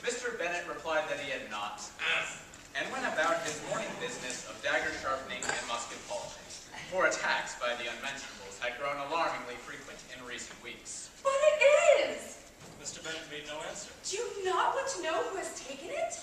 Mr. Bennet replied that he had not, and went about his morning business of dagger sharpening and musket polishing, for attacks by the unmentionables had grown alarmingly frequent in recent weeks. But it is! Mr. Bennet made no answer. Do you not want to know who has taken it?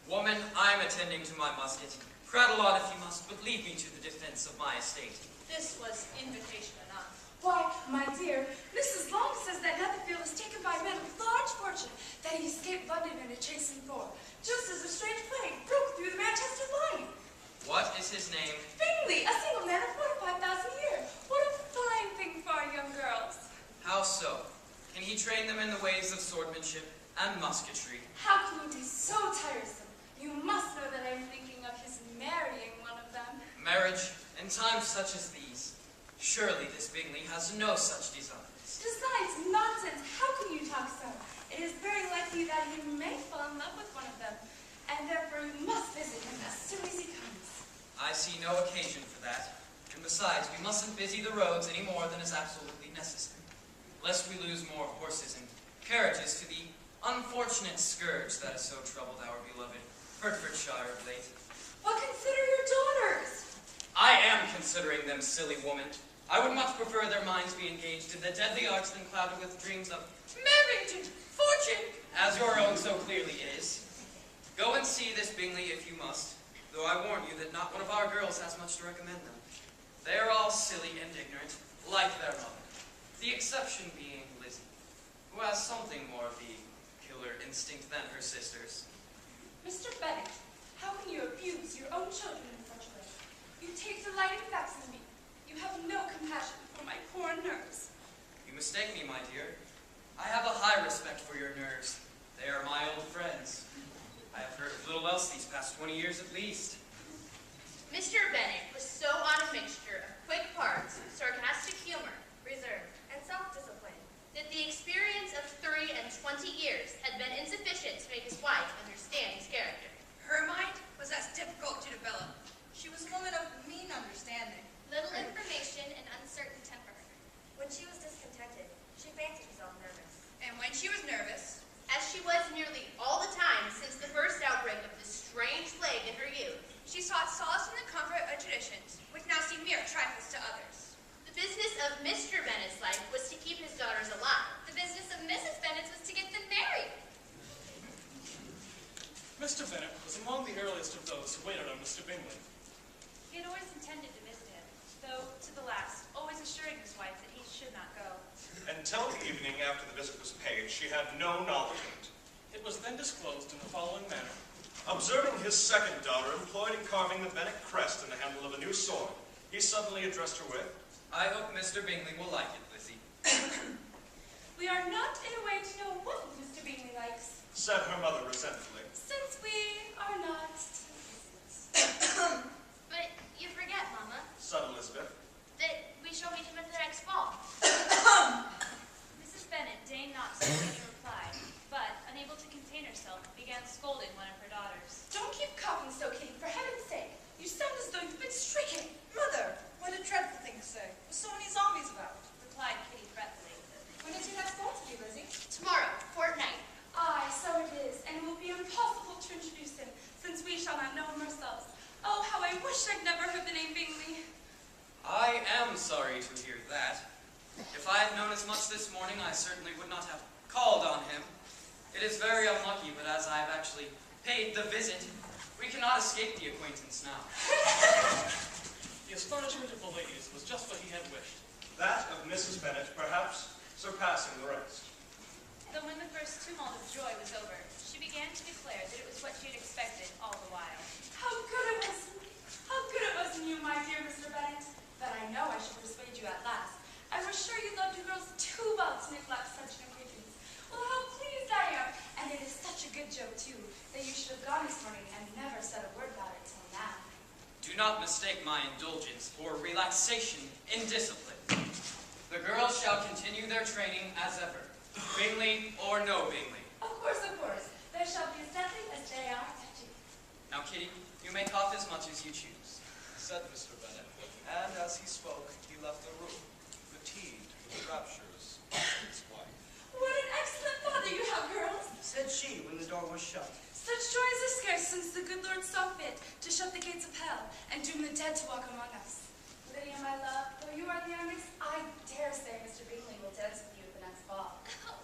Woman, I am attending to my musket. Prattle on if you must, but leave me to the defense of my estate. This was invitation enough. Why, my dear, Mrs. Long says that Netherfield is taken by men of large fortune, that he escaped London in a chase and four, just as a strange plague broke through the Manchester line. What is his name? Bingley, a single man of 4 to 5,000 a year. What a fine thing for our young girls. How so? Can he train them in the ways of swordmanship and musketry? How can you be so tiresome? You must know that I am thinking of his marrying one of them. Marriage, in times such as these. Surely this Bingley has no such designs. Designs? Nonsense! How can you talk so? It is very likely that he may fall in love with one of them, and therefore you must visit him as soon as he comes. I see no occasion for that. And besides, we mustn't busy the roads any more than is absolutely necessary, lest we lose more horses and carriages to the unfortunate scourge that has so troubled our beloved Hertfordshire of late. But consider your daughters! I am considering them, silly woman. I would much prefer their minds be engaged in the deadly arts than clouded with dreams of marriage and fortune, as your own so clearly is. Go and see this Bingley if you must, though I warn you that not one of our girls has much to recommend them. They are all silly and ignorant, like their mother, the exception being Lizzie, who has something more of the killer instinct than her sisters. Mr. Bennet, how can you abuse your own children in such a way? You take delight in vexing me. You have no compassion for my poor nerves. You mistake me, my dear. I have a high respect for your nerves. They are my old friends. I have heard of little else these past 20 years at least. Mr. Bennet was so on a mixture of quick parts, sarcastic humor, reserve, and self-discipline that the experience of 23 years had been insufficient to make his wife understand his character. Her mind was as difficult to develop. She was a woman of mean understanding. Little information and uncertain temper. When she was discontented, she fancied herself nervous. And when she was nervous, As she was nearly all the time since the first outbreak of this strange plague in her youth, she sought solace in the comfort of traditions, which now seemed mere trifles to others. the business of Mr. Bennet's life was to keep his daughters alive. The business of Mrs. Bennet's was to get them married. Mr. Bennet was among the earliest of those who waited on Mr. Bingley. He had always intended to visit him, though to the last, always assuring his wife that he should not go. Until the evening after the visit was paid, she had no knowledge of it. It was then disclosed in the following manner. Observing his second daughter employed in carving the Bennet crest in the handle of a new sword, he suddenly addressed her with, I hope Mr. Bingley will like it, Lizzie. We are not in a way to know what Mr. Bingley likes, said her mother resentfully. since we are not But you forget, Mama, Said Elizabeth. that we shall meet him at the next ball. Mrs. Bennet deigned not to make a reply, but, unable to contain herself, began scolding one of her daughters. Don't keep coughing so, Kitty, for heaven's sake. You sound as though you've been stricken. Mother, what a dreadful thing to say, with so many zombies about. Replied Kitty fretfully. When is your next ball to be, Lizzie? Tomorrow, fortnight. Aye, so it is, and it will be impossible to introduce him, since we shall not know him ourselves. Oh, how I wish I'd never heard the name Bingley. I am sorry to hear that. If I had known as much this morning, I certainly would not have called on him. It is very unlucky, but as I have actually paid the visit, we cannot escape the acquaintance now. The astonishment of the ladies was just what he had wished. That of Mrs. Bennet, perhaps surpassing the rest. Though when the first tumult of joy was over, she began to declare that it was what she had expected all the while. How good it was in you, my dear Mr. Bennet. But I know I should persuade you at last. I was sure you loved your girls too well to neglect such an acquaintance. Well, how pleased I am. And it is such a good joke, too, that you should have gone this morning and never said a word about it till now. Do not mistake my indulgence for relaxation in discipline. The girls shall continue their training as ever, Bingley or no Bingley. Of course, of course. They shall be exactly as they are to. Now, Kitty, you may cough as much as you choose. Said Mr. Bennet, and as he spoke, he left the room, fatigued with the raptures of his wife. What an excellent father you have, girls. said she when the door was shut. Such joys are scarce since the good Lord saw fit to shut the gates of hell and doom the dead to walk among us. Lydia, my love, though you are the youngest, I dare say Mr. Bingley will dance with you at the next ball. Oh,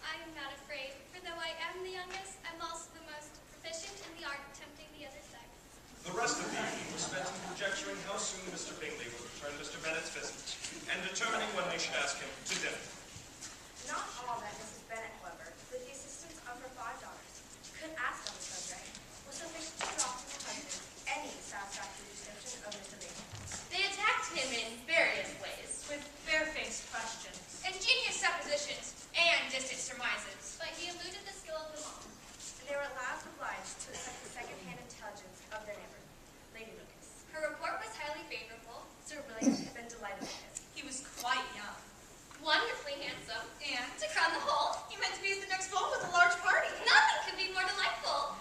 I am not afraid, for though I am the youngest, I'm also the most proficient in the art of tempting the other sex. The rest of the evening was spent in conjecturing how soon Mr. Bingley would return Mr. Bennet's visit, and determining when they should ask him to dinner. Not all that Mrs. Bennet, however, with the assistance of her 5 daughters, could ask on the subject, was sufficient to draw from her husband any satisfactory description of Mr. Bingley. They attacked him in various ways. With barefaced questions. Ingenious suppositions and distant surmises. But he eluded the skill of them all. And they were at last obliged to accept the second-hand intelligence of their neighbor, Lady Lucas. Her report was highly favorable. Sir William had been delighted with him. He was quite young. Wonderfully handsome. And To crown the whole, he meant to be at the next ball with a large party. nothing could be more delightful.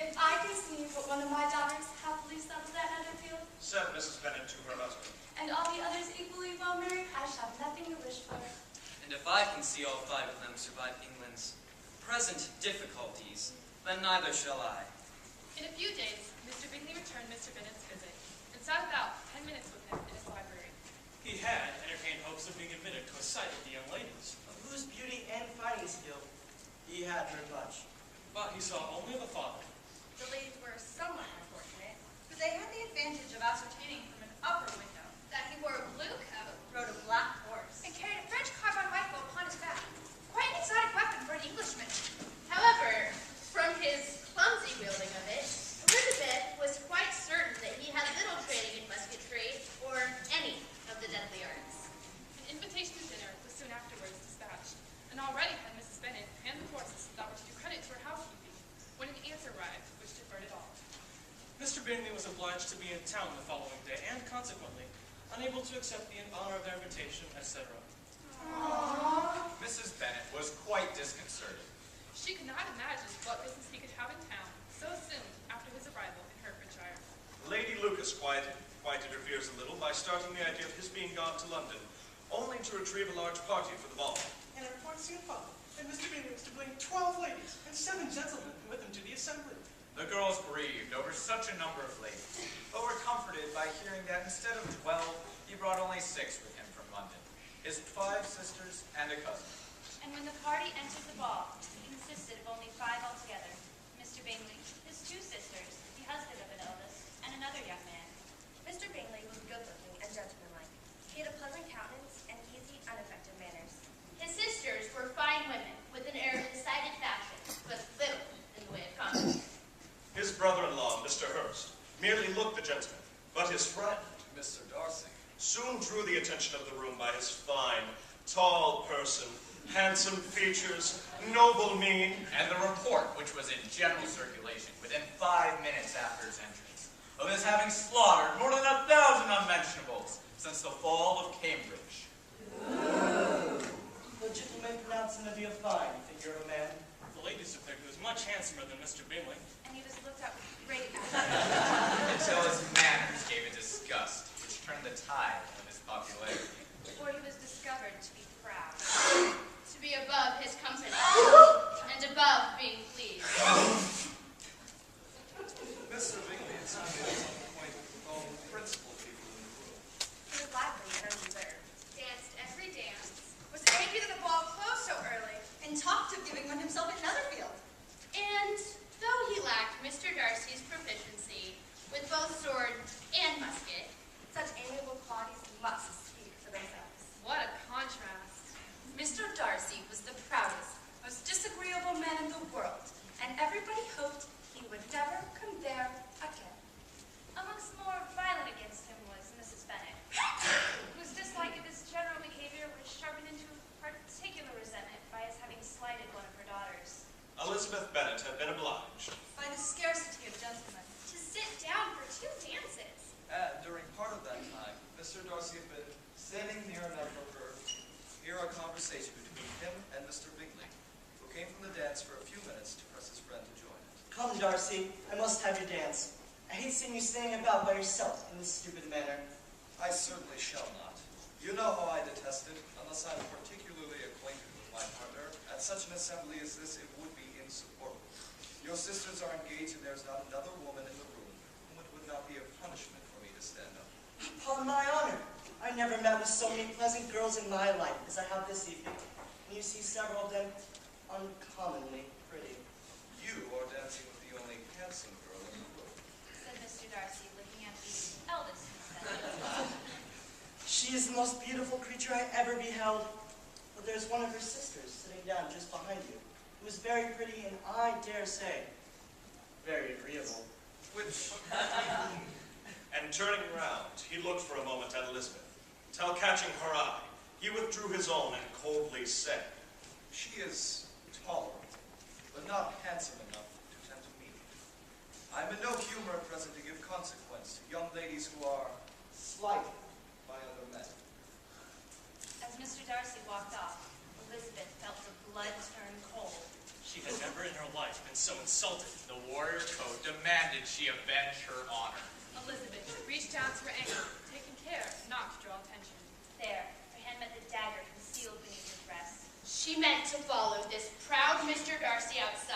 If I can see but one of my daughters happily settled at Netherfield, Said Mrs. Bennet to her husband. and all the others equally well married, I shall have nothing to wish for. And if I can see all 5 of them survive England's present difficulties, then neither shall I. In a few days, Mr. Bingley returned Mr. Bennet's visit and sat about 10 minutes with him in his library. He had entertained hopes of being admitted to a sight of the young ladies, Of whose beauty and fighting skill he had heard much. but he saw only the father. The ladies were somewhat unfortunate, for they had the advantage of ascertaining from an upper window That he wore a blue coat. rode a black horse. And carried a French carbine rifle upon his back. Quite an exotic weapon for an Englishman. However, from his clumsy wielding of it, Elizabeth was quite certain that he had little training in musketry or any of the deadly arts. An invitation to dinner was soon afterwards dispatched, and already had Mrs. Bennet and the horses that were to do credit to her housekeeping, when an answer arrived which deferred it all. Mr. Bingley was obliged to be in town the following day, and consequently, unable to accept the honor of their invitation, etc. Mrs. Bennet was quite disconcerted. She could not imagine what business he could have in town so soon after his arrival in Hertfordshire. Lady Lucas quieted her fears a little by starting the idea of his being gone to London, only to retrieve a large party for the ball. And a report soon followed, and Mr. Bingley was to bring 12 ladies and 7 gentlemen with him to the assembly. The girls grieved over such a number of ladies, but were comforted by hearing that instead of 12, he brought only 6 with him from London, his 5 sisters and a cousin. And when the party entered the ball, it consisted of only 5 altogether. Mr. Bingley, his 2 sisters, the husband of an eldest, and another young man. Mr. Bingley was good-looking and gentlemanlike. He had a pleasant countenance and easy, unaffected manners. His sisters were fine women with an air of decided fashion, but little in the way of conduct. His brother-in-law, Mr. Hurst, merely looked the gentleman, but his friend, Mr. Darcy. soon drew the attention of the room by his fine, tall person, handsome features, noble mien, And the report, which was in general circulation within 5 minutes after his entrance, of his having slaughtered more than 1,000 unmentionables since the fall of Cambridge. The gentleman pronounced him to be a fine figure of a man. The ladies declared he was much handsomer than Mr. Bingley. And he was looked at with great admiration. Until his manners gave a disgust, which turned the tide of his popularity. For he was discovered to be proud. To be above his company, and above being pleased. Mr. Bingley is acquainted with all the principal people in the room. He was lively and unreserved. Danced every dance. Was angry that the ball closed so early, and talked of giving one himself at Netherfield. And though he lacked Mr. Darcy's proficiency with both sword and musket, Such amiable qualities must speak for themselves. What a contrast. Mr. Darcy was the proudest, most disagreeable man in the world, and everybody hoped he would never come there again. Amongst the more violent against him was Mrs. Bennet, whose dislike of his general behavior was sharpened into particular resentment by his having slighted one of her daughters. Elizabeth Bennet had been obliged. By the scarcity of gentlemen. To sit down for 2 dances. And during part of that time, Mr. Darcy had been standing near enough of her to hear a conversation between him and Mr. Bingley, who came from the dance for a few minutes to press his friend to join it. Come, Darcy, I must have your dance. I hate seeing you standing about by yourself in this stupid manner. I certainly shall not. You know how I detest it. Unless I'm particularly acquainted with my partner, at such an assembly as this, it would be insupportable. Your sisters are engaged, and there's not another woman in the room whom it would not be a punishment for me to stand up. Upon my honor, I never met with so many pleasant girls in my life as I have this evening. And you see several of them uncommonly pretty. You are dancing with the only handsome girl in the room. Said Mr. Darcy, looking at the eldest Miss Bennet. She is the most beautiful creature I ever beheld. But there's one of her sisters sitting down just behind you, who is very pretty and I dare say, very agreeable. Which? And turning round, he looked for a moment at Elizabeth, till catching her eye, he withdrew his own and coldly said, She is tolerable, but not handsome enough to tempt me. I'm in no humor at present to give consequence to young ladies who are slighted by other men. As Mr. Darcy walked off, Elizabeth felt her blood turn cold. She had never in her life been so insulted. The warrior code demanded she avenge her honor. Elizabeth reached down to her ankle, taking care not to draw attention. There, her hand met the dagger concealed beneath her dress. She meant to follow this proud Mr. Darcy outside.